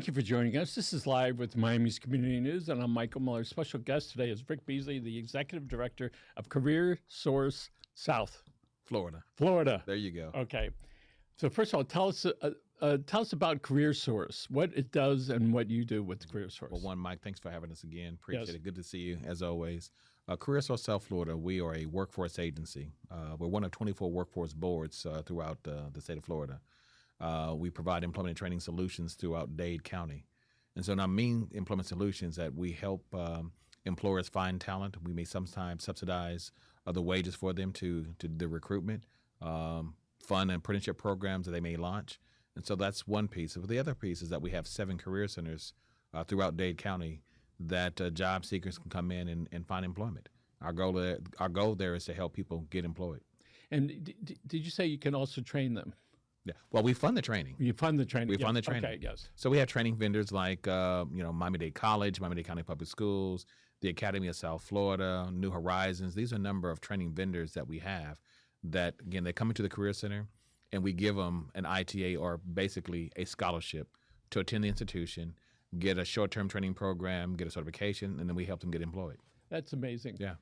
Thank you for joining us. This is Live with Miami's Community News, and I'm Michael Miller. Special guest today is Rick Beasley, the Executive Director of CareerSource South Florida. There you go. Okay. So first of all, tell us about CareerSource, what it does and what you do with CareerSource. Well, Mike, thanks for having us again. Appreciate Yes. it. Good to see you, as always. CareerSource South Florida, we are a workforce agency. We're one of 24 workforce boards throughout the state of Florida. We provide employment and training solutions throughout Dade County. And so now main employment solutions that we help employers find talent. We may sometimes subsidize the wages for them to the recruitment, fund and apprenticeship programs that they may launch. And so that's one piece. But the other piece is that we have 7 career centers throughout Dade County that job seekers can come in and find employment. Our goal there is to help people get employed. And did you say you can also train them? Yeah. Well, we fund the training. You fund the training. We fund the training. Okay, yes. So we have training vendors like Miami-Dade College, Miami-Dade County Public Schools, the Academy of South Florida, New Horizons. These are a number of training vendors that we have that, again, they come into the Career Center and we give them an ITA, or basically a scholarship, to attend the institution, get a short-term training program, get a certification, and then we help them get employed. That's amazing. Yeah.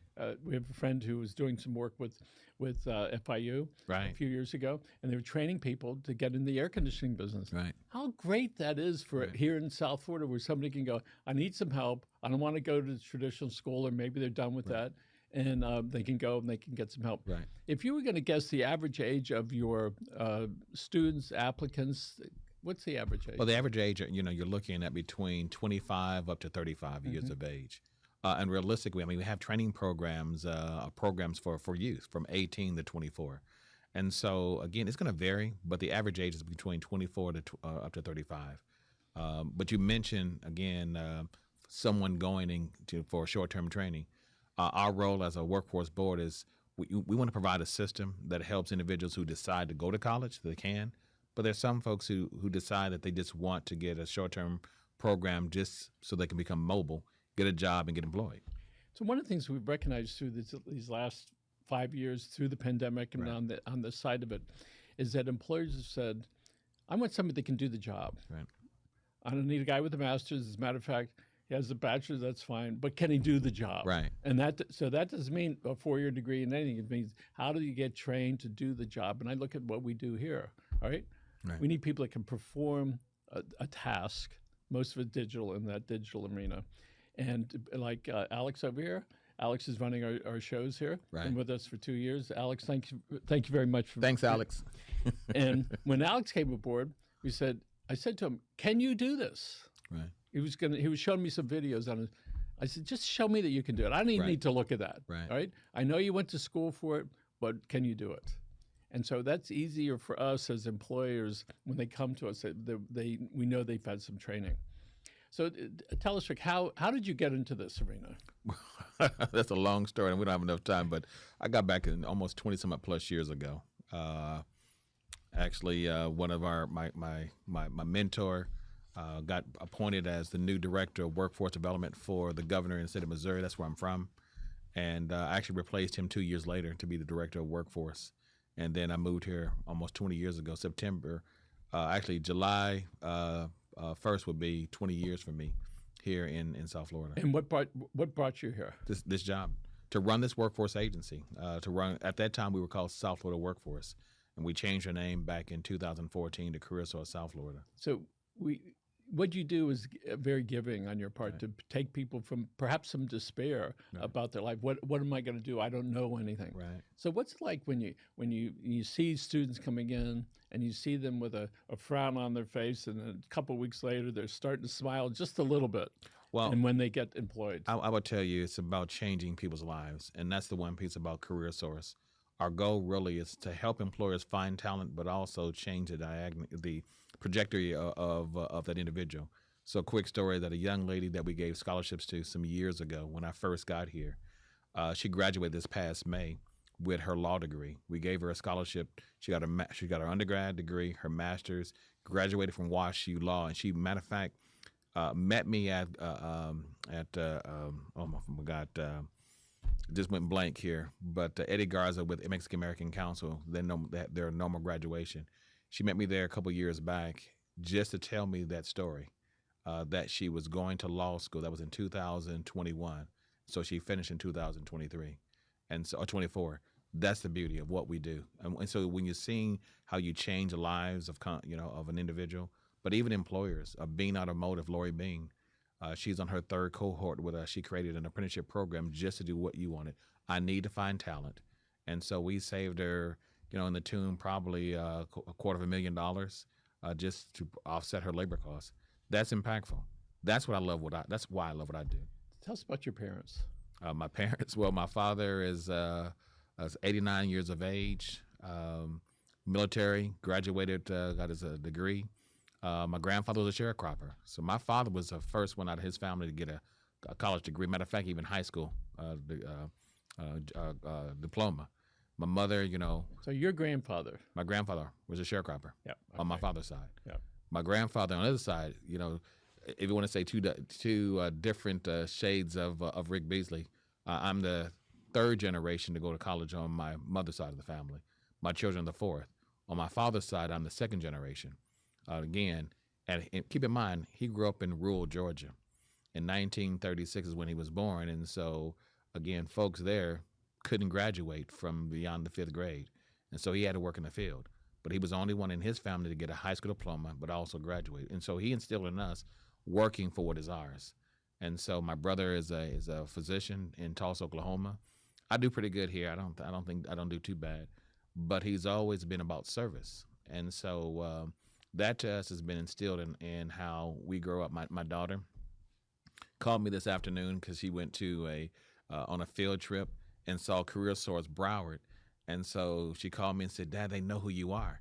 We have a friend who was doing some work with FIU Right. a few years ago, and they were training people to get in the air conditioning business. Right. How great that is for Right. here in South Florida, where somebody can go, I need some help. I don't want to go to the traditional school, or maybe they're done with that, and they can go and they can get some help. Right. If you were going to guess the average age of your students, applicants, what's the average age? Well, the average age, you're looking at between 25 up to 35 years of age. And realistically, we have training programs for youth from 18 to 24. And so, again, it's going to vary, but the average age is between 24 to up to 35. But you mentioned, again, someone going for short-term training. Our role as a workforce board is we want to provide a system that helps individuals who decide to go to college, they can, but there's some folks who decide that they just want to get a short-term program just so they can become mobile, get a job, and get employed. So one of the things we've recognized through these last 5 years, through the pandemic and on the side of it, is that employers have said, I want somebody that can do the job. Right. I don't need a guy with a master's. As a matter of fact, he has a bachelor's, that's fine, but can he do the job? Right. And that doesn't mean a 4-year degree in anything. It means, how do you get trained to do the job? And I look at what we do here, all right? Right. We need people that can perform a task, most of it digital, in that digital arena. And like Alex over here, Alex is running our shows here. Right. Been with us for 2 years. Alex, thank you very much. Thanks, Alex. And when Alex came aboard, I said to him, can you do this? Right. He was showing me some videos on it. I said, just show me that you can do it. I don't even need to look at that. Right. All right. I know you went to school for it, but can you do it? And so that's easier for us as employers when they come to us. We know they've had some training. So tell us, Rick, how did you get into this arena? That's a long story, and we don't have enough time. But I got back in almost 20-some plus years ago. Actually, one of my mentor got appointed as the new director of workforce development for the governor in the state of Missouri. That's where I'm from. And I actually replaced him 2 years later to be the director of workforce. And then I moved here almost 20 years ago, September. Actually, July 1st would be 20 years for me here in South Florida. And what brought you here? This job, to run this workforce agency. At that time, we were called South Florida Workforce. And we changed our name back in 2014 to CareerSource South Florida. So what you do is very giving on your part, to take people from perhaps some despair about their life. What am I going to do? I don't know anything. Right. So what's it like when you see students coming in and you see them with a frown on their face, and then a couple of weeks later they're starting to smile just a little bit? Well, and when they get employed, I would tell you it's about changing people's lives, and that's the one piece about CareerSource. Our goal really is to help employers find talent, but also change the trajectory of that individual. So a quick story that a young lady that we gave scholarships to some years ago when I first got here, she graduated this past May with her law degree. We gave her a scholarship. She got her undergrad degree, her master's, graduated from WashU Law, and she, matter of fact, met me at oh my God, just went blank here, but Eddie Garza with Mexican American Council, their normal graduation. She met me there a couple years back just to tell me that story that she was going to law school. That was in 2021. So she finished in 2023 and so or 24. That's the beauty of what we do. And so when you're seeing how you change the lives of of an individual, but even employers, Bean Automotive, Lori Bean, she's on her third cohort with us. She created an apprenticeship program just to do what you wanted. I need to find talent, and so we saved her, in the tune probably $250,000 just to offset her labor costs. That's impactful. That's what I love. That's why I love what I do. Tell us about your parents. My parents. Well, my father is 89 years of age, military, graduated, got his degree. My grandfather was a sharecropper. So my father was the first one out of his family to get a college degree. Matter of fact, even high school diploma. My mother, So your grandfather. my grandfather was a sharecropper Yeah. on my father's side. Yeah. My grandfather on the other side, if you want to say two different shades of Rick Beasley, I'm the third generation to go to college on my mother's side of the family. My children are the fourth. On my father's side, I'm the second generation. Again, and keep in mind, he grew up in rural Georgia. In 1936 is when he was born, and so again, folks there couldn't graduate from beyond the fifth grade, and so he had to work in the field. But he was the only one in his family to get a high school diploma, but also graduate. And so he instilled in us working for what is ours. And so my brother is a physician in Tulsa, Oklahoma. I do pretty good here. I don't do too bad, but he's always been about service, and so that to us has been instilled in how we grow up. My daughter called me this afternoon because she went to on a field trip and saw CareerSource Broward, and so she called me and said, "Dad, they know who you are."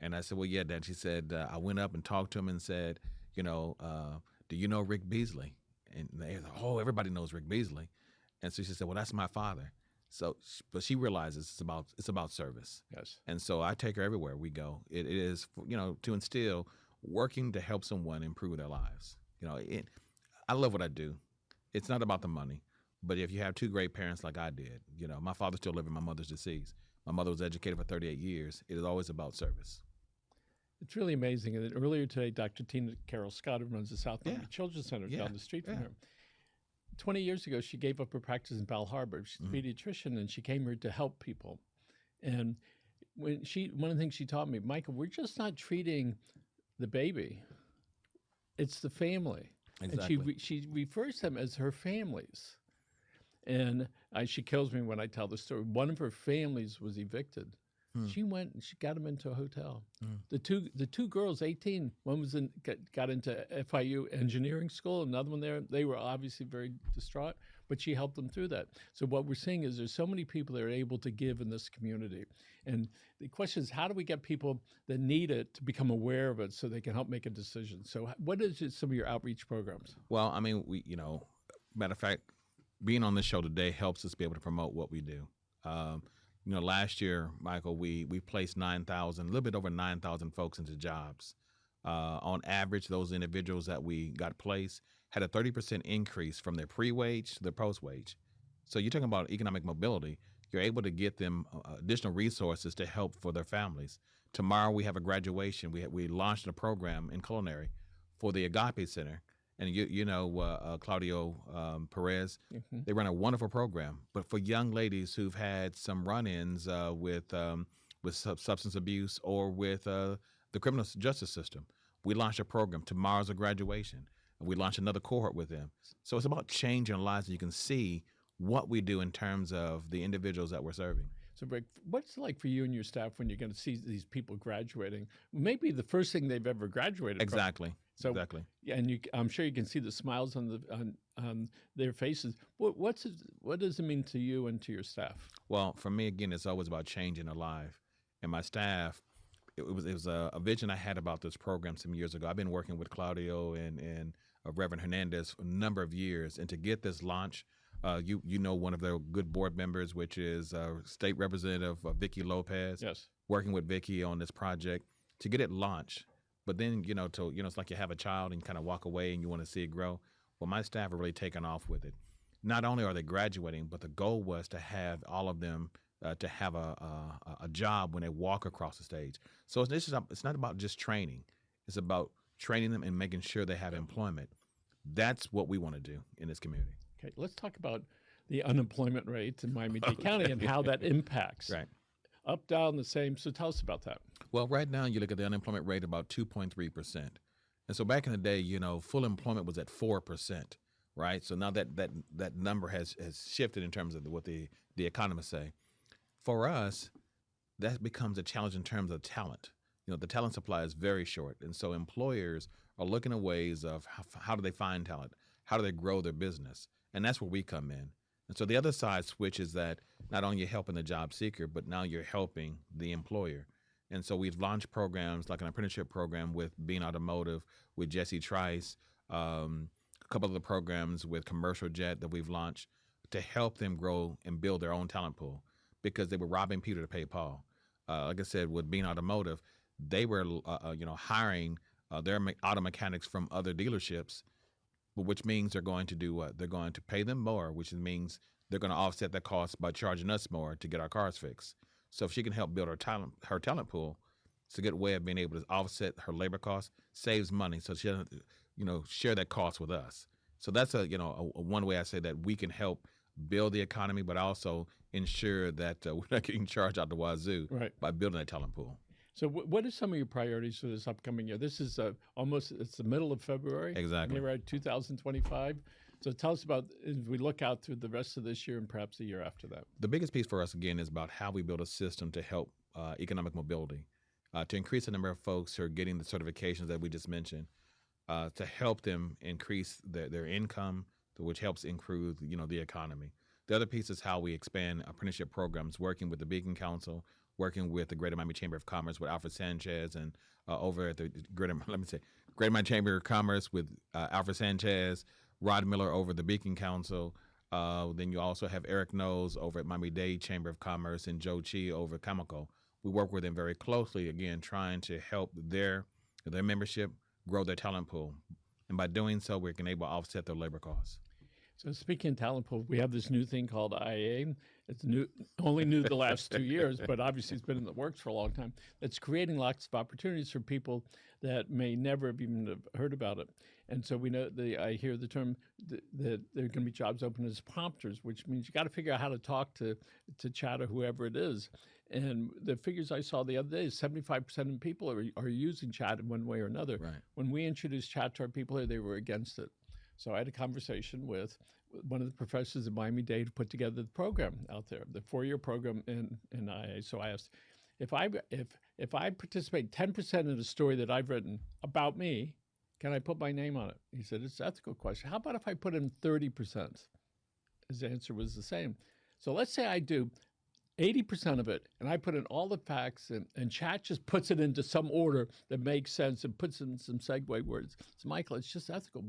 And I said, "Well, yeah, Dad." She said, "I went up and talked to him and said, do you know Rick Beasley?" And they said, "Oh, everybody knows Rick Beasley." And so she said, "Well, that's my father." So, but she realizes it's about service. Yes. And so I take her everywhere we go. It is, to instill working to help someone improve their lives. I love what I do. It's not about the money, but if you have two great parents like I did, my father's still living, my mother's deceased. My mother was educated for 38 years. It is always about service. It's really amazing. And then earlier today, Dr. Tina Carroll Scott, who runs the South Miami Children's Center down the street from her. 20 years ago, she gave up her practice in Bal Harbor. She's a pediatrician, and she came here to help people. And one of the things she taught me, Michael, we're just not treating the baby; it's the family. Exactly. And she refers to them as her families. And she kills me when I tell the story. One of her families was evicted. She went and she got them into a hotel. The two girls, 18, one was got into FIU engineering school, another one there. They were obviously very distraught, but she helped them through that. So what we're seeing is there's so many people that are able to give in this community. And the question is, how do we get people that need it to become aware of it so they can help make a decision? So what is some of your outreach programs? Well, I mean, matter of fact, being on this show today helps us be able to promote what we do. Last year, Michael, we placed 9,000, a little bit over 9,000 folks into jobs. On average, those individuals that we got placed had a 30% increase from their pre-wage to their post-wage. So you're talking about economic mobility. You're able to get them additional resources to help for their families. Tomorrow we have a graduation. We launched a program in culinary for the Agape Center. And Claudio Perez, they run a wonderful program. But for young ladies who've had some run-ins with substance abuse or with the criminal justice system, we launched a program. Tomorrow's a graduation. And we launched another cohort with them. So it's about changing lives. And you can see what we do in terms of the individuals that we're serving. So, Rick, what's it like for you and your staff when you're going to see these people graduating? Maybe the first thing they've ever graduated Exactly. from. So, exactly. Yeah, and I'm sure you can see the smiles on their faces. What does it mean to you and to your staff? Well, for me, again, it's always about changing a life. And my staff, it was a vision I had about this program some years ago. I've been working with Claudio and Reverend Hernandez for a number of years. And to get this launch, one of their good board members, which is State Representative Vicky Lopez. Yes. Working with Vicky on this project to get it launched. But then, it's like you have a child and you kind of walk away and you want to see it grow. Well, my staff are really taking off with it. Not only are they graduating, but the goal was to have all of them to have a job when they walk across the stage. So it's not about just training. It's about training them, and making sure they have employment. That's what we want to do in this community. Okay, let's talk about the unemployment rate in Miami-Dade County and how that impacts. Right. Up, down, the same. So tell us about that. Well, right now you look at the unemployment rate about 2.3%. And so back in the day, full employment was at 4%, right? So now that number has shifted in terms of what the economists say. For us, that becomes a challenge in terms of talent. The talent supply is very short. And so employers are looking at ways of how do they find talent? How do they grow their business? And that's where we come in. And so the other side switch is that not only you're helping the job seeker, but now you're helping the employer. And so we've launched programs like an apprenticeship program with Bean Automotive, with Jesse Trice, a couple of the programs with Commercial Jet that we've launched to help them grow and build their own talent pool, because they were robbing Peter to pay Paul. Like I said, with Bean Automotive, they were hiring their auto mechanics from other dealerships, which means they're going to do what? They're going to pay them more, which means they're going to offset that cost by charging us more to get our cars fixed. So if she can help build her talent pool, it's a good way of being able to offset her labor costs, saves money, so she doesn't, share that cost with us. So that's a one way I say that we can help build the economy, but also ensure that we're not getting charged out the wazoo by building that talent pool. So what are some of your priorities for this upcoming year? This is it's the middle of February. Exactly. We're at 2025. So tell us about, as we look out through the rest of this year and perhaps the year after that. The biggest piece for us, again, is about how we build a system to help economic mobility, to increase the number of folks who are getting the certifications that we just mentioned, to help them increase their income, which helps improve, the economy. The other piece is how we expand apprenticeship programs, working with the Beacon Council, working with the Greater Miami Chamber of Commerce with Alfred Sanchez, and over at the Greater Miami Chamber of Commerce with Alfred Sanchez, Rod Miller over the Beacon Council. Then you also have Eric Knowles over at Miami-Dade Chamber of Commerce and Joe Chi over at Chemical. We work with them very closely, again, trying to help their membership grow their talent pool. And by doing so, we can able to offset their labor costs. So speaking of talent pool, we have this new thing called IA. It's only new the last 2 years, but obviously it's been in the works for a long time. It's creating lots of opportunities for people that may never have even heard about it. And so we know, I hear the term that there are going to be jobs open as prompters, which means you got to figure out how to talk to chat or whoever it is. And the figures I saw the other day is 75% of people are using chat in one way or another. Right. When we introduced chat to our people here, they were against it. So I had a conversation with one of the professors at Miami-Dade who put together the program out there, the 4-year program in IA. So I asked, if I participate 10% in a story that I've written about me, can I put my name on it? He said, it's an ethical question. How about if I put in 30%? His answer was the same. So let's say I do 80% of it, and I put in all the facts, and chat just puts it into some order that makes sense and puts in some segue words. So Michael, it's just ethical.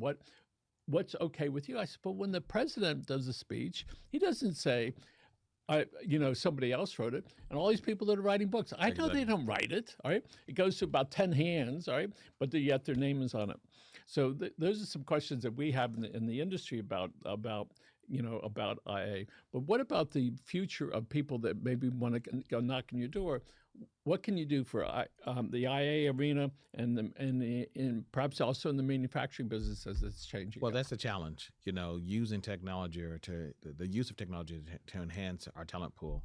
What's okay with you? I said, but when the president does a speech, he doesn't say, somebody else wrote it, and all these people that are writing books, I know they don't write it, all right? It goes to about 10 hands, all right? But yet their name is on it. So those are some questions that we have in the industry about IA. But what about the future of people that maybe want to go knock on your door? What can you do for the IA arena and perhaps also in the manufacturing business as it's changing? Well, that's a challenge, using technology or the use of technology to enhance our talent pool.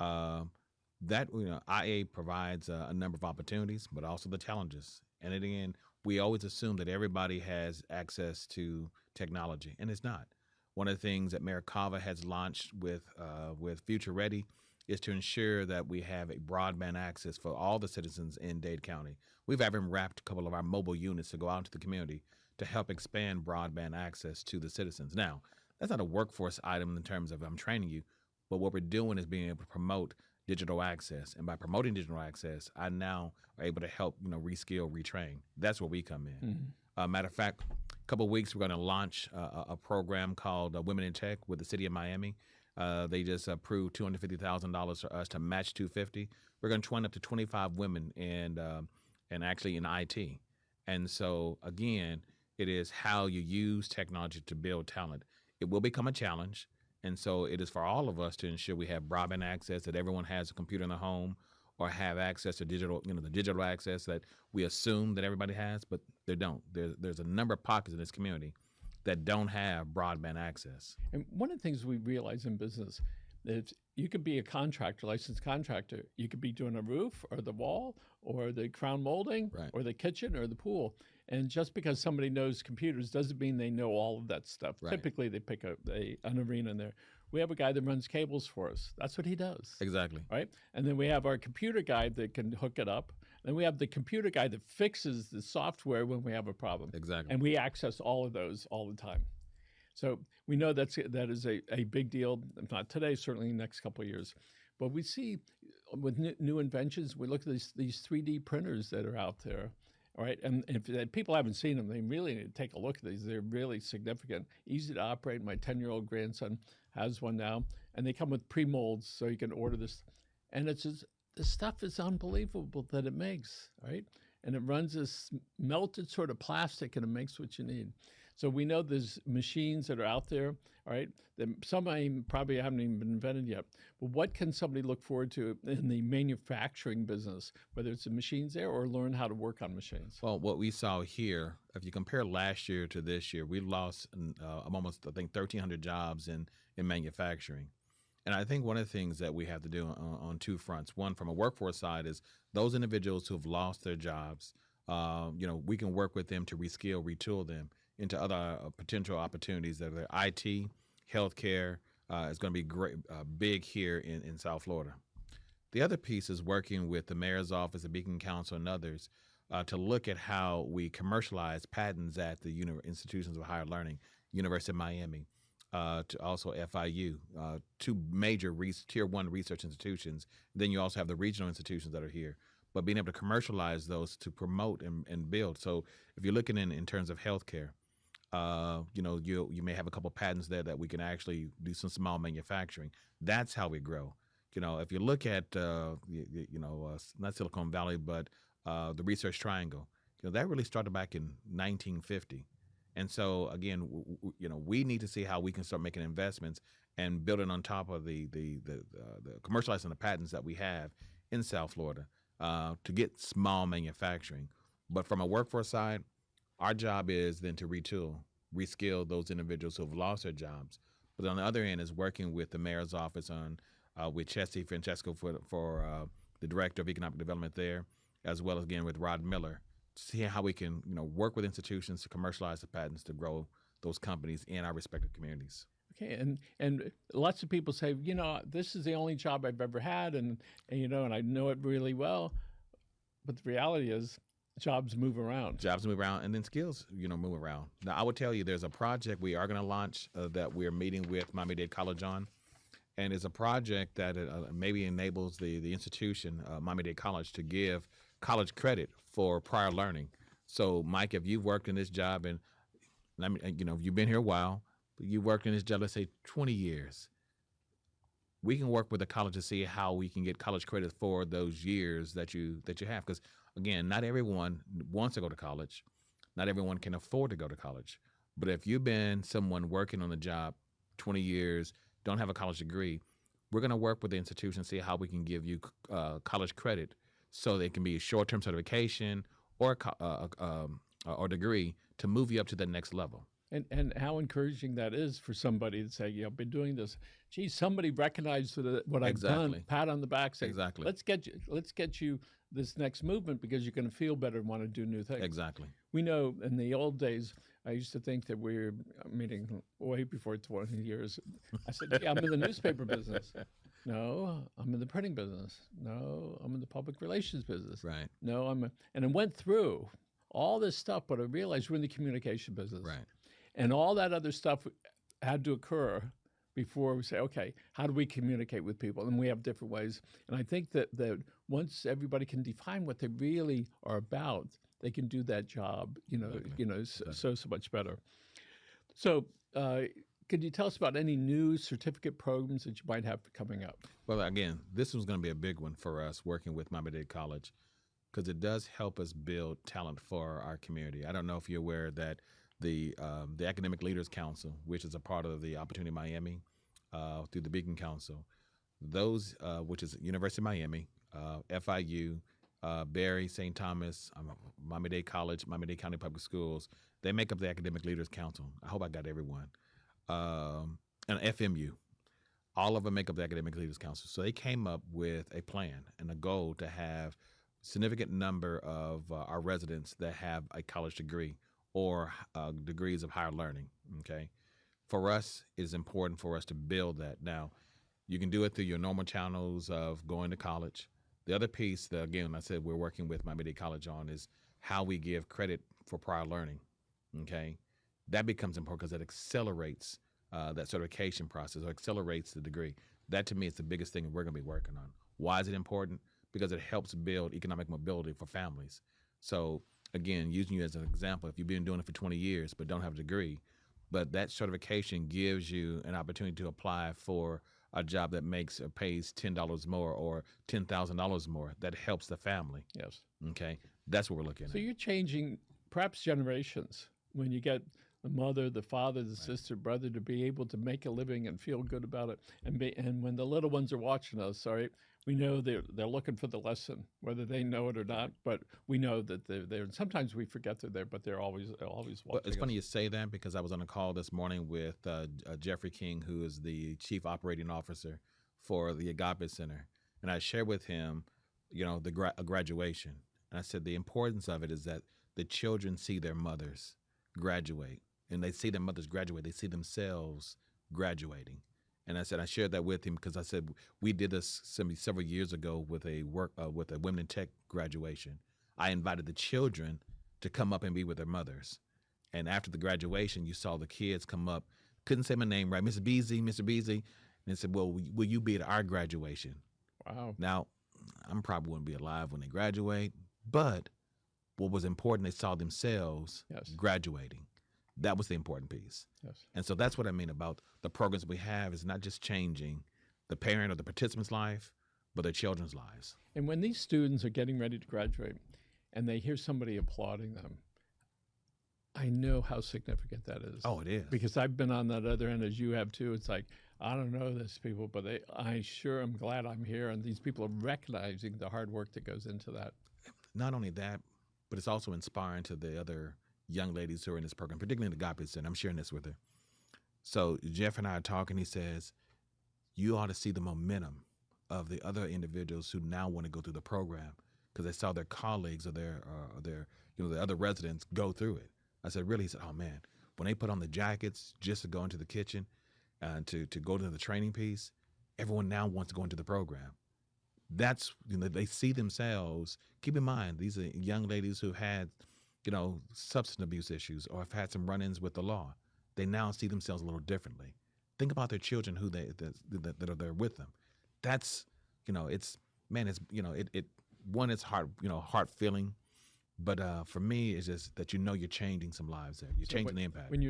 IA provides a number of opportunities, but also the challenges. And again, we always assume that everybody has access to technology, and it's not. One of the things that Mayor Cava has launched with Future Ready is to ensure that we have a broadband access for all the citizens in Dade County. We've even wrapped a couple of our mobile units to go out into the community to help expand broadband access to the citizens. Now, that's not a workforce item in terms of I'm training you, but what we're doing is being able to promote digital access. And by promoting digital access, I now are able to help, reskill, retrain. That's where we come in. Mm-hmm. Matter of fact, a couple of weeks, we're going to launch a program called Women in Tech with the city of Miami. They just approved $250,000 for us to match $250,000. We're going to train up to 25 women and actually in IT. And so again, it is how you use technology to build talent. It will become a challenge. And so it is for all of us to ensure we have broadband access, that everyone has a computer in the home or have access to digital, the digital access that we assume that everybody has. But They don't. There's a number of pockets in this community that don't have broadband access. And one of the things we realize in business is you could be a contractor, licensed contractor. You could be doing a roof or the wall or the crown molding Right. or the kitchen or the pool. And just because somebody knows computers doesn't mean they know all of that stuff. Right. Typically, they pick an arena in there. We have a guy that runs cables for us. That's what he does. Exactly. Right? And then we have our computer guy that can hook it up. Then we have the computer guy that fixes the software when we have a problem. Exactly. And we access all of those all the time. So we know that is a big deal, if not today, certainly in the next couple of years. But we see with new inventions, we look at these 3D printers that are out there. All right, and if people haven't seen them, they really need to take a look at these. They're really significant, easy to operate. My 10-year-old grandson has one now, and they come with pre-molds, so you can order this. And it's just, the stuff is unbelievable that it makes, right? And it runs this melted sort of plastic, and it makes what you need. So we know there's machines that are out there, all right? That some probably haven't even been invented yet. But what can somebody look forward to in the manufacturing business, whether it's the machines there or learn how to work on machines? Well, what we saw here, if you compare last year to this year, we lost almost, I think, 1,300 jobs in manufacturing. And I think one of the things that we have to do on two fronts, one from a workforce side, is those individuals who have lost their jobs, we can work with them to reskill, retool them into other potential opportunities that are IT, healthcare is going to be great, big here in South Florida. The other piece is working with the mayor's office, the Beacon Council, and others to look at how we commercialize patents at the institutions of higher learning, University of Miami, to also FIU, two major tier 1 research institutions. Then you also have the regional institutions that are here. But being able to commercialize those to promote and build. So if you're looking in terms of healthcare, you may have a couple patents there that we can actually do some small manufacturing. That's how we grow. If you look at not Silicon Valley, but the Research Triangle, that really started back in 1950. And so again, we need to see how we can start making investments and building on top of the commercializing the patents that we have in South Florida to get small manufacturing. But from a workforce side, our job is then to retool, reskill those individuals who have lost their jobs. But on the other end is working with the mayor's office with Chesty Francesco for the director of economic development there, as well as again with Rod Miller, to see how we can work with institutions to commercialize the patents to grow those companies in our respective communities. Okay, and lots of people say, this is the only job I've ever had, and I know it really well. But the reality is, jobs move around. Jobs move around, and then skills, move around. Now, I would tell you there's a project we are going to launch that we're meeting with Miami-Dade College on, and it's a project that maybe enables the institution, Miami-Dade College, to give college credit for prior learning. So, Mike, if you've worked in this job, and you've been here a while, but you worked in this job, let's say 20 years, we can work with the college to see how we can get college credit for those years that you have. Because again, not everyone wants to go to college. Not everyone can afford to go to college. But if you've been someone working on the job 20 years, don't have a college degree, we're going to work with the institution, see how we can give you college credit so they can be a short-term certification or degree to move you up to the next level. And how encouraging that is for somebody to say, I've been doing this. Geez, somebody recognized what I've done, pat on the back, say, exactly. Let's get you this next movement because you're going to feel better and want to do new things. Exactly. We know in the old days, I used to think that we were meeting way before 20 years. I said, I'm in the newspaper business. No, I'm in the printing business. No, I'm in the public relations business. Right. No, and I went through all this stuff, but I realized we're in the communication business. Right. And all that other stuff had to occur before we say, okay, how do we communicate with people? And we have different ways. And I think that once everybody can define what they really are about, they can do that job, so much better. So could you tell us about any new certificate programs that you might have coming up? Well, again, this was going to be a big one for us working with Miami-Dade College because it does help us build talent for our community. I don't know if you're aware that the Academic Leaders Council, which is a part of the Opportunity Miami through the Beacon Council, those which is University of Miami, FIU, Barry, St. Thomas, Miami-Dade College, Miami-Dade County Public Schools. They make up the Academic Leaders Council. I hope I got everyone. And FMU. All of them make up the Academic Leaders Council. So they came up with a plan and a goal to have significant number of our residents that have a college degree or degrees of higher learning. Okay, for us, it is important for us to build that. Now, you can do it through your normal channels of going to college. The other piece that, again, I said we're working with Miami-Dade College on is how we give credit for prior learning. Okay, that becomes important because it accelerates that certification process or accelerates the degree. That, to me, is the biggest thing we're going to be working on. Why is it important? Because it helps build economic mobility for families. So, again, using you as an example, if you've been doing it for 20 years but don't have a degree, but that certification gives you an opportunity to apply for a job that makes or pays $10 more or $10,000 more, that helps the family. Yes. Okay, that's what we're looking at. So you're changing perhaps generations when you get the mother, the father, the sister, brother to be able to make a living and feel good about it. And when the little ones are watching us, all right, we know they're looking for the lesson, whether they know it or not. But we know that they're there. And sometimes we forget they're there, but they're always watching. Well, it's funny you say that because I was on a call this morning with Jeffrey King, who is the Chief Operating Officer for the Agape Center, and I shared with him, the graduation. And I said the importance of it is that the children see their mothers graduate. And they see their mothers graduate. They see themselves graduating. And I said, I shared that with him because I said, we did this several years ago with a Women in Tech graduation. I invited the children to come up and be with their mothers. And after the graduation, you saw the kids come up, couldn't say my name right, Mr. Beasley, Mr. Beasley. And they said, well, will you be at our graduation? Wow. Now, I'm probably wouldn't be alive when they graduate, but what was important, they saw themselves graduating. That was the important piece. Yes. And so that's what I mean about the programs we have is not just changing the parent or the participant's life, but their children's lives. And when these students are getting ready to graduate and they hear somebody applauding them, I know how significant that is. Oh, it is. Because I've been on that other end as you have too. It's like, I don't know these people, but I sure am glad I'm here. And these people are recognizing the hard work that goes into that. Not only that, but it's also inspiring to the other young ladies who are in this program, particularly in the Agape Center. I'm sharing this with her. So Jeff and I are talking. He says, you ought to see the momentum of the other individuals who now want to go through the program because they saw their colleagues or their the other residents go through it. I said, really? He said, oh man, when they put on the jackets just to go into the kitchen and to go to the training piece, everyone now wants to go into the program. That's, they see themselves. Keep in mind, these are young ladies who had substance abuse issues or have had some run-ins with the law. They now see themselves a little differently. Think about their children that are there with them. That's, it's heart feeling. But for me, it's just that you're changing some lives there. You're changing the impact. When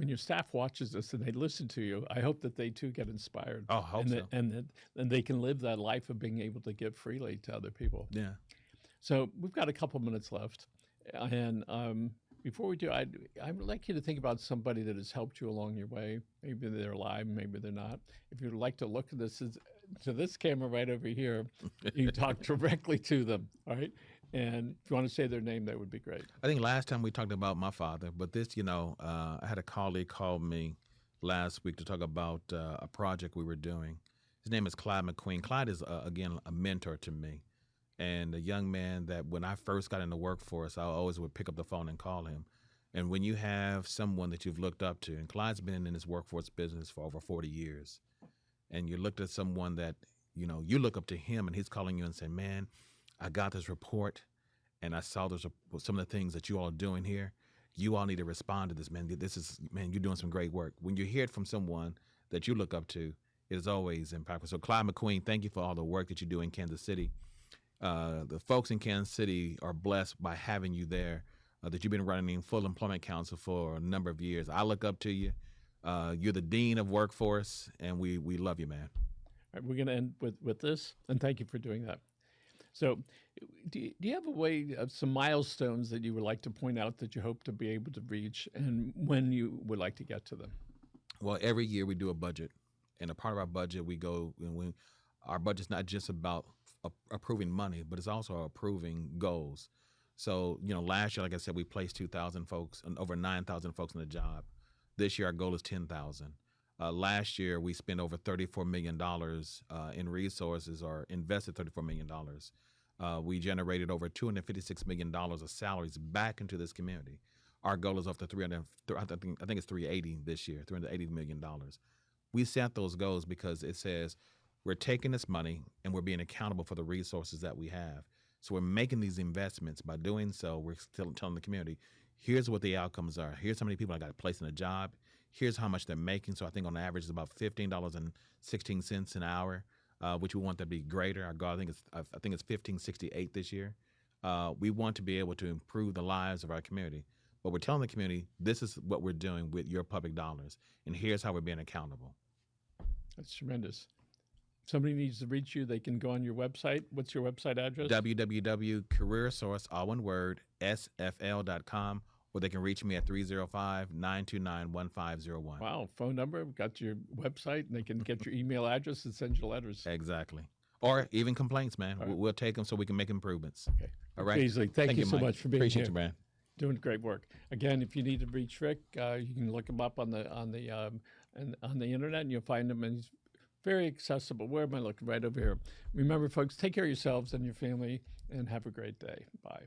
your staff watches this and they listen to you, I hope that they too get inspired. Oh, I hope so. And they can live that life of being able to give freely to other people. Yeah. So we've got a couple minutes left. And before we do, I'd like you to think about somebody that has helped you along your way. Maybe they're alive, maybe they're not. If you'd like to look at this camera right over here, you talk directly to them, all right? And if you want to say their name, that would be great. I think last time we talked about my father, but this, I had a colleague call me last week to talk about a project we were doing. His name is Clyde McQueen. Clyde is, again, a mentor to me. And a young man that when I first got in the workforce, I always would pick up the phone and call him. And when you have someone that you've looked up to, and Clyde's been in this workforce business for over 40 years, and you looked at someone that, you look up to him and he's calling you and saying, man, I got this report and I saw some of the things that you all are doing here. You all need to respond to this, man. You're doing some great work. When you hear it from someone that you look up to, it is always impactful. So Clyde McQueen, thank you for all the work that you do in Kansas City. The folks in Kansas City are blessed by having you there, that you've been running Full Employment Council for a number of years. I look up to you. You're the dean of workforce, and we love you, man. All right, we're going to end with this, and thank you for doing that. So do you have a way of some milestones that you would like to point out that you hope to be able to reach and when you would like to get to them? Well, every year we do a budget, and a part of our budget our budget's not just about approving money, but it's also approving goals. So, last year, like I said, we placed 2,000 folks and over 9,000 folks in the job. This year, our goal is 10,000. Last year, we spent over $34 million in resources, or invested $34 million. We generated over $256 million of salaries back into this community. Our goal is up to 300. I think it's 380 this year, $380 million. We set those goals because it says we're taking this money and we're being accountable for the resources that we have. So we're making these investments. By doing so, we're still telling the community, here's what the outcomes are. Here's how many people I got placed in a job. Here's how much they're making. So I think on average it's about $15.16 an hour, which we want to be greater. Our goal, I think it's $15.68 this year. We want to be able to improve the lives of our community. But we're telling the community, this is what we're doing with your public dollars, and here's how we're being accountable. That's tremendous. If somebody needs to reach you, they can go on your website. What's your website address? www.CareerSource, all one word, sfl.com, or they can reach me at 305-929-1501. Wow, phone number, got your website, and they can get your email address and send you letters. Exactly. Or even complaints, man. Right. We'll take them so we can make improvements. Okay. All right. Beasley, thank you so much for being Appreciate here. You, man. Doing great work. Again, if you need to reach Rick, you can look him up on the internet, and you'll find him. And he's very accessible. Where am I looking? Right over here. Remember, folks, take care of yourselves and your family, and have a great day. Bye.